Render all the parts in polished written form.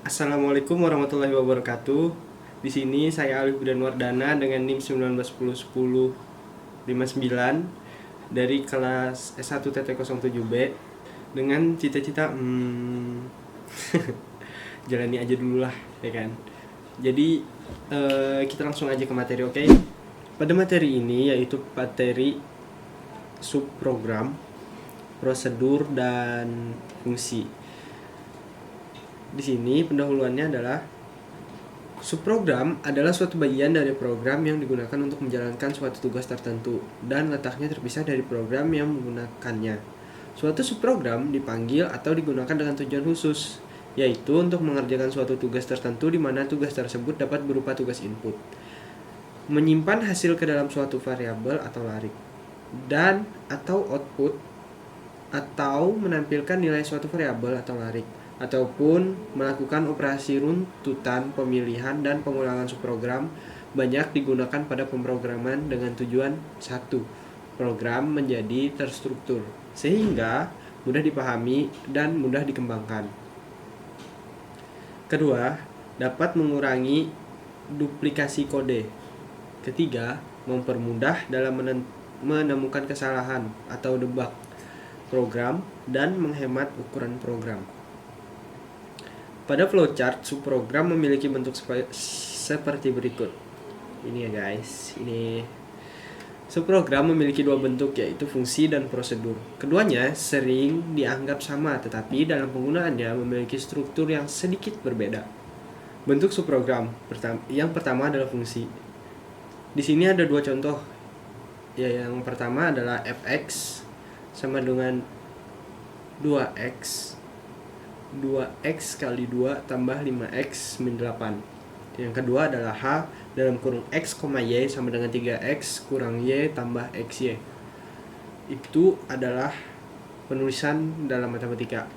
Assalamualaikum warahmatullahi wabarakatuh. Di sini saya Alif Budan Wardana dengan NIM 19101059 dari kelas S1 TT07B dengan cita-cita jalani aja dulu lah, ya kan. Jadi kita langsung aja ke materi, oke? Pada materi ini yaitu materi subprogram, prosedur dan fungsi. Di sini pendahuluannya adalah subprogram adalah suatu bagian dari program yang digunakan untuk menjalankan suatu tugas tertentu dan letaknya terpisah dari program yang menggunakannya. Suatu subprogram dipanggil atau digunakan dengan tujuan khusus, yaitu untuk mengerjakan suatu tugas tertentu di mana tugas tersebut dapat berupa tugas input, menyimpan hasil ke dalam suatu variabel atau larik, dan atau output, atau menampilkan nilai suatu variabel atau larik, ataupun melakukan operasi runtutan, pemilihan, dan pengulangan subprogram banyak digunakan pada pemrograman dengan tujuan satu, program menjadi terstruktur, sehingga mudah dipahami dan mudah dikembangkan. Kedua, dapat mengurangi duplikasi kode. Ketiga, mempermudah dalam menemukan kesalahan atau debug program dan menghemat ukuran program. Pada flowchart, subprogram memiliki bentuk seperti berikut. Ini ya guys, ini subprogram memiliki dua bentuk, yaitu fungsi dan prosedur. Keduanya sering dianggap sama, tetapi dalam penggunaannya memiliki struktur yang sedikit berbeda. Bentuk subprogram yang pertama adalah fungsi. Di sini ada dua contoh. Ya, yang pertama adalah fx sama dengan 2x 2x kali 2 tambah 5x min 8. Yang kedua adalah H dalam kurung X, Y sama dengan 3x kurang Y tambah XY. Itu adalah penulisan dalam matematika.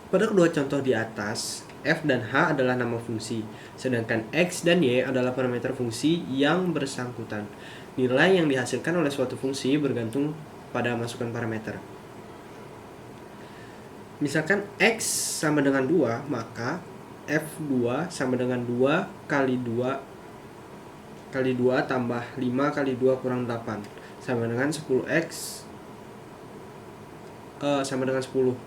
Pada kedua contoh di atas, F dan H adalah nama fungsi, sedangkan X dan Y adalah parameter fungsi yang bersangkutan. Nilai yang dihasilkan oleh suatu fungsi bergantung pada masukan parameter. Misalkan X sama dengan 2, maka F2 sama dengan 2 kali 2 kali 2 tambah 5 kali 2 kurang 8 sama dengan 10X sama dengan 10.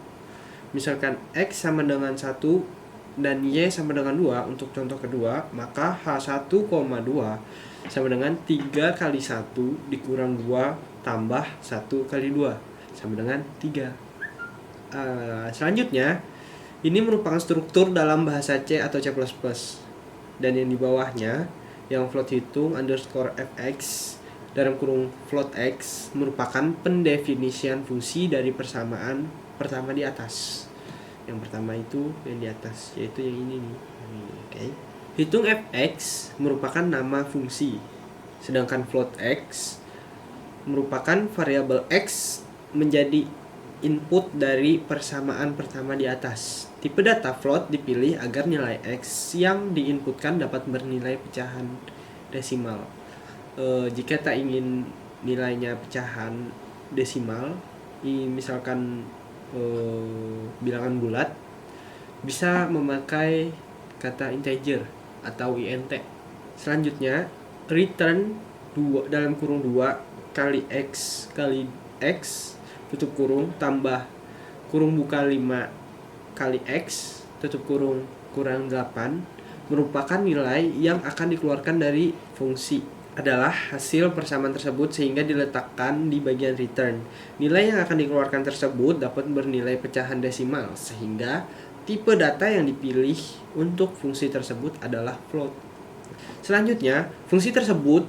Misalkan X sama dengan 1 dan Y sama dengan 2 untuk contoh kedua, maka H1,2 sama dengan 3 kali 1 dikurang 2 tambah 1 kali 2 sama dengan 3. Selanjutnya, ini merupakan struktur dalam bahasa C atau C++. Dan yang di bawahnya, yang float hitung underscore fx dalam kurung float x merupakan pendefinisian fungsi dari persamaan pertama di atas. Yang pertama itu yang di atas, yaitu yang ini nih. Okay. Hitung fx merupakan nama fungsi, sedangkan float x merupakan variabel x menjadi input dari persamaan pertama di atas. Tipe data float dipilih agar nilai x yang diinputkan dapat bernilai pecahan desimal. Jika tak ingin nilainya pecahan desimal, misalkan bilangan bulat, bisa memakai kata integer atau int. Selanjutnya, return 2 dalam kurung 2 kali x kali x tutup kurung tambah kurung buka 5 kali x tutup kurung kurang 8 merupakan nilai yang akan dikeluarkan dari fungsi adalah hasil persamaan tersebut sehingga diletakkan di bagian return. Nilai yang akan dikeluarkan tersebut dapat bernilai pecahan desimal sehingga tipe data yang dipilih untuk fungsi tersebut adalah float. Selanjutnya, fungsi tersebut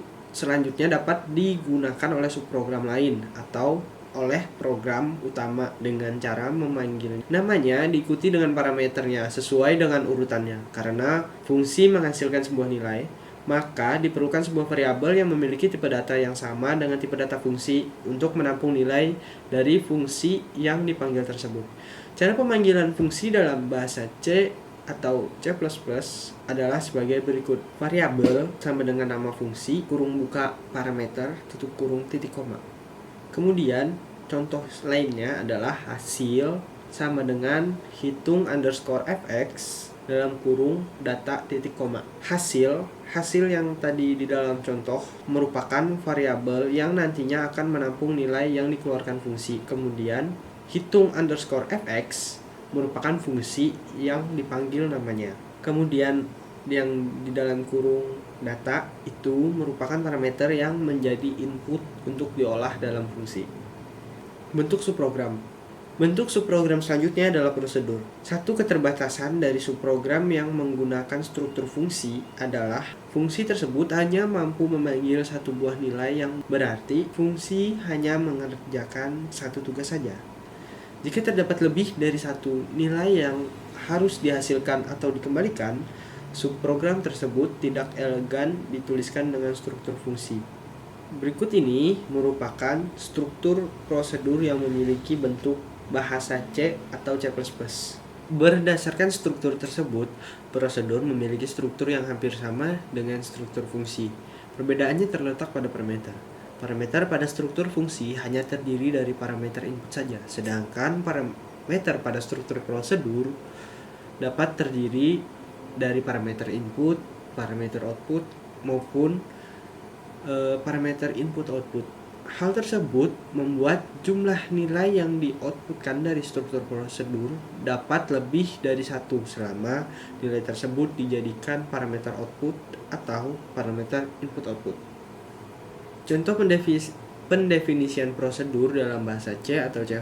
dapat digunakan oleh subprogram lain atau oleh program utama dengan cara memanggil namanya diikuti dengan parameternya sesuai dengan urutannya. Karena fungsi menghasilkan sebuah nilai, maka diperlukan sebuah variabel yang memiliki tipe data yang sama dengan tipe data fungsi untuk menampung nilai dari fungsi yang dipanggil tersebut. Cara pemanggilan fungsi dalam bahasa C atau C++ adalah sebagai berikut. Variabel sama dengan nama fungsi, kurung buka parameter, tutup kurung titik koma. Kemudian contoh lainnya adalah hasil sama dengan hitung underscore fx dalam kurung data titik koma. Hasil yang tadi di dalam contoh merupakan variabel yang nantinya akan menampung nilai yang dikeluarkan fungsi. Kemudian hitung underscore fx merupakan fungsi yang dipanggil namanya. Kemudian yang di dalam kurung data itu merupakan parameter yang menjadi input untuk diolah dalam fungsi. Bentuk subprogram selanjutnya adalah prosedur. Satu keterbatasan dari subprogram yang menggunakan struktur fungsi adalah fungsi tersebut hanya mampu memanggil satu buah nilai, yang berarti fungsi hanya mengerjakan satu tugas saja. Jika terdapat lebih dari satu nilai yang harus dihasilkan atau dikembalikan, subprogram tersebut tidak elegan dituliskan dengan struktur fungsi. Berikut ini merupakan struktur prosedur yang memiliki bentuk bahasa C atau C++. Berdasarkan struktur tersebut, prosedur memiliki struktur yang hampir sama dengan struktur fungsi. Perbedaannya terletak pada parameter. Parameter pada struktur fungsi hanya terdiri dari parameter input saja, sedangkan parameter pada struktur prosedur dapat terdiri dari parameter input, parameter output, maupun parameter input-output. Hal tersebut membuat jumlah nilai yang di-outputkan dari struktur prosedur dapat lebih dari satu selama nilai tersebut dijadikan parameter output atau parameter input-output. Contoh pendefinisian prosedur dalam bahasa C atau C++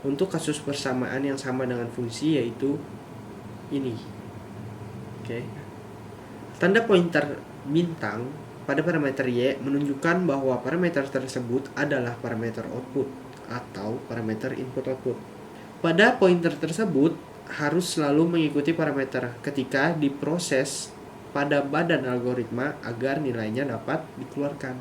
untuk kasus persamaan yang sama dengan fungsi yaitu ini. Oke. Tanda pointer bintang pada parameter Y menunjukkan bahwa parameter tersebut adalah parameter output atau parameter input-output. Pada pointer tersebut harus selalu mengikuti parameter ketika diproses pada badan algoritma agar nilainya dapat dikeluarkan.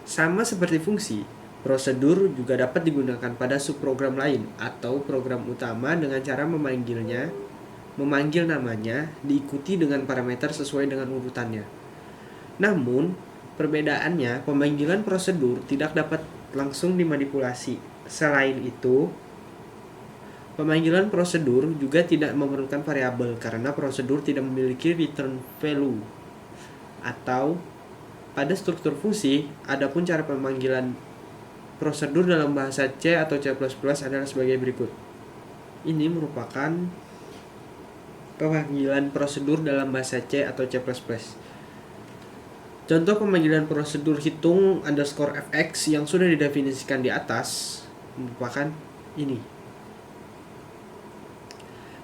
Sama seperti fungsi, prosedur juga dapat digunakan pada subprogram lain atau program utama dengan cara memanggil namanya diikuti dengan parameter sesuai dengan urutannya. Namun, perbedaannya pemanggilan prosedur tidak dapat langsung dimanipulasi. Selain itu, pemanggilan prosedur juga tidak memerlukan variabel karena prosedur tidak memiliki return value. Atau pada struktur fungsi, adapun cara pemanggilan prosedur dalam bahasa C atau C++ adalah sebagai berikut. Ini merupakan pemanggilan prosedur dalam bahasa C atau C++. Contoh pemanggilan prosedur hitung underscore fx yang sudah didefinisikan di atas merupakan ini.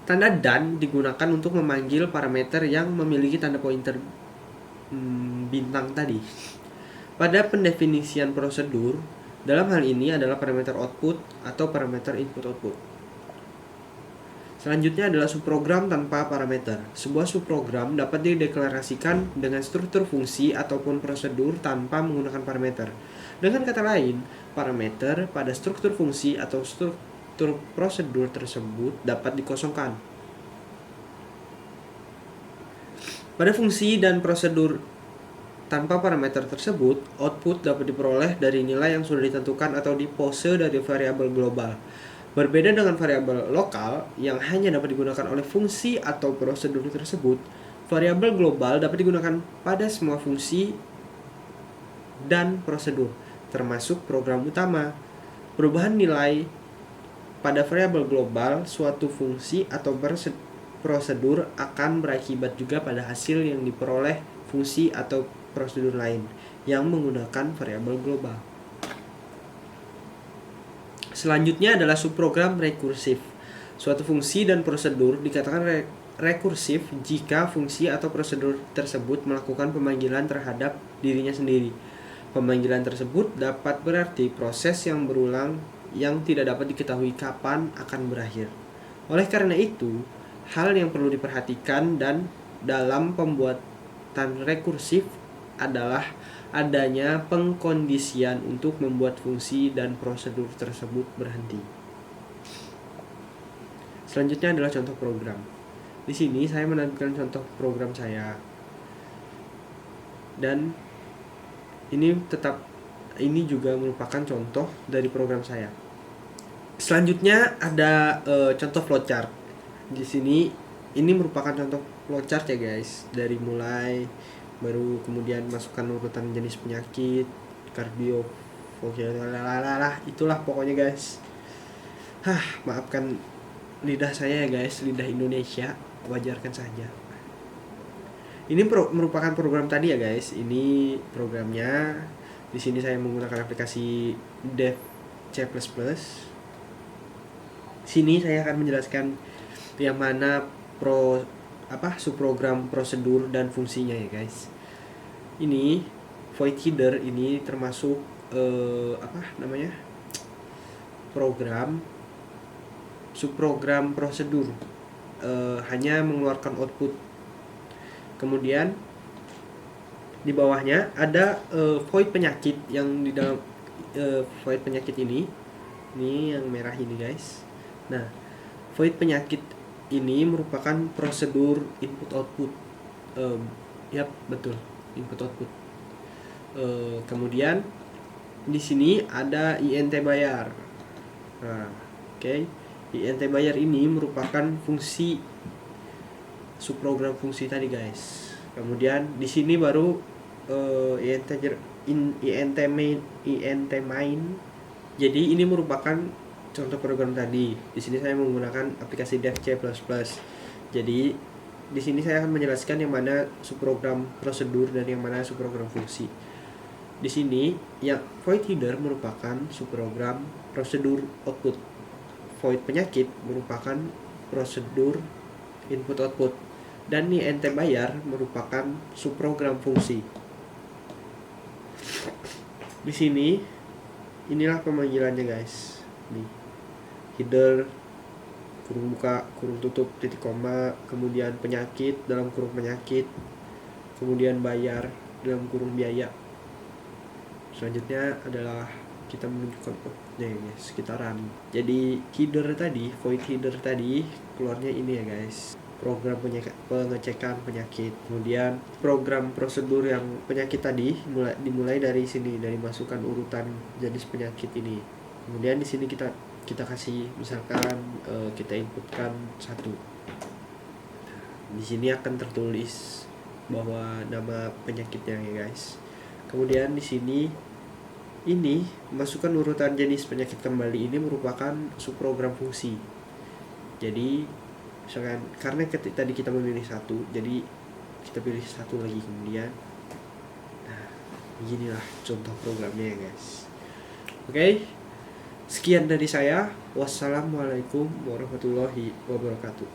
Tanda dan digunakan untuk memanggil parameter yang memiliki tanda pointer bintang tadi. Pada pendefinisian prosedur, dalam hal ini adalah parameter output atau parameter input-output. Selanjutnya adalah subprogram tanpa parameter. Sebuah subprogram dapat dideklarasikan dengan struktur fungsi ataupun prosedur tanpa menggunakan parameter. Dengan kata lain, parameter pada struktur fungsi atau struktur prosedur tersebut dapat dikosongkan. Pada fungsi dan prosedur tanpa parameter tersebut, output dapat diperoleh dari nilai yang sudah ditentukan atau dipose dari variabel global. Berbeda dengan variabel lokal yang hanya dapat digunakan oleh fungsi atau prosedur tersebut, variabel global dapat digunakan pada semua fungsi dan prosedur, termasuk program utama. Perubahan nilai pada variabel global suatu fungsi atau prosedur akan berakibat juga pada hasil yang diperoleh fungsi atau prosedur lain yang menggunakan variabel global. Selanjutnya adalah subprogram rekursif. Suatu fungsi dan prosedur dikatakan rekursif jika fungsi atau prosedur tersebut melakukan pemanggilan terhadap dirinya sendiri. Pemanggilan tersebut dapat berarti proses yang berulang yang tidak dapat diketahui kapan akan berakhir. Oleh karena itu, hal yang perlu diperhatikan dan dalam pembuatan rekursif adalah adanya pengkondisian untuk membuat fungsi dan prosedur tersebut berhenti. Selanjutnya adalah contoh program. Di sini saya menampilkan contoh program saya. Dan ini tetap ini juga merupakan contoh dari program saya. Selanjutnya ada contoh flowchart. Di sini ini merupakan contoh flowchart ya guys. Dari mulai baru kemudian masukkan urutan jenis penyakit, kardio, itulah pokoknya guys. Maafkan lidah saya ya guys, lidah Indonesia, wajarkan saja. Ini merupakan program tadi ya guys. Ini programnya. Di sini saya menggunakan aplikasi Dev C++. Sini saya akan menjelaskan yang mana subprogram, prosedur dan fungsinya ya guys. Ini void header ini termasuk program subprogram prosedur, hanya mengeluarkan output. Kemudian di bawahnya ada void penyakit. Yang di dalam void penyakit ini yang merah ini guys. Nah, void penyakit ini merupakan prosedur input output. Yap, betul, input output. Kemudian di sini ada int bayar. Nah, oke. int bayar ini merupakan fungsi subprogram fungsi tadi guys. Kemudian di sini baru int main. Jadi ini merupakan contoh program tadi. Di sini saya menggunakan aplikasi Dev C++. Jadi di sini saya akan menjelaskan yang mana subprogram prosedur dan yang mana subprogram fungsi. Di sini yang void header merupakan subprogram prosedur output. Void penyakit merupakan prosedur input output. Dan int bayar merupakan subprogram fungsi. Di sini inilah pemanggilannya guys. Nih. Header kurung buka, kurung tutup, titik koma, kemudian penyakit dalam kurung penyakit, kemudian bayar dalam kurung biaya. Selanjutnya adalah kita menunjukkan outputnya ya guys, sekitaran. Jadi void header tadi keluarnya ini ya guys, program pengecekan penyakit. Kemudian program prosedur yang penyakit tadi dimulai dari sini, dari masukkan urutan jenis penyakit ini. Kemudian di sini kita kasih misalkan kita inputkan 1. Di sini akan tertulis bahwa nama penyakitnya ya guys. Kemudian di sini ini masukkan urutan jenis penyakit kembali. Ini merupakan subprogram fungsi. Jadi misalkan karena tadi kita memilih 1, jadi kita pilih 1 lagi kemudian. Nah, beginilah contoh programnya ya guys. Oke. Sekian dari saya. Wassalamualaikum warahmatullahi wabarakatuh.